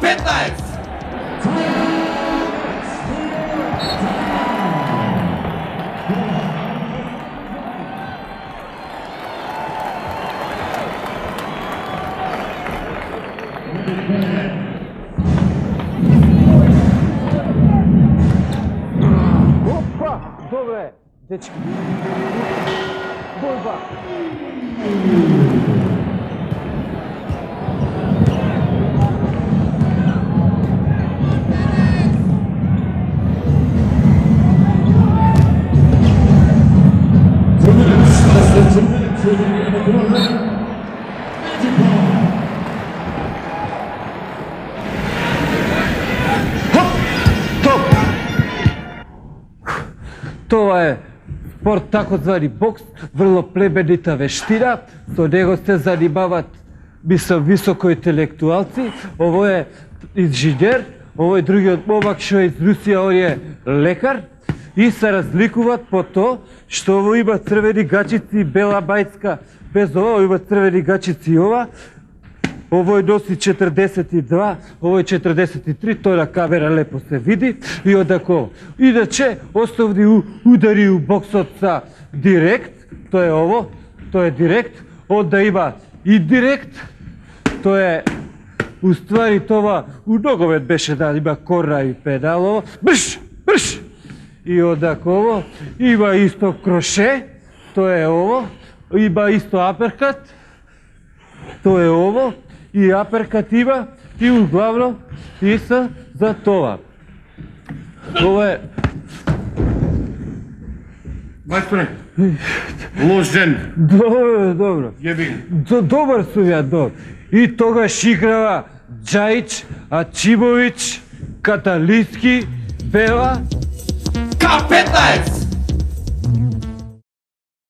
K15! Опа! Добре, дечки. Борба. Топ! Това е спорт takozvani бокс, vrlo plemenita veština, со него се занимават високо интелектуалци. Ово е инженер, овој другиот момак што е из Русија, он е лекар и се разликуваат по тоа што ово има црвени гачици и бела мајцка, без ова има црвени гачици и ова. Овој носи 42, овој 43, тој на камера лепо се види и одако. Иначе, основни удари у боксот са директ, тоа е ово, тоа е директ, онда има индирект, тоа е, уствари това, у ногомет беше да има корна и педало, брш, брш, и одако ово, има исто кроше, тоа е ово, има исто аперкат, тоа е ово, и аперкат има, и углавно и са за това. Това е... Мајсторе, лош ден. Добро, добро. Јеби. Добар сум ја, добро. И тогаш играва Джајич, Ачимович, Каталински, Бела. K15!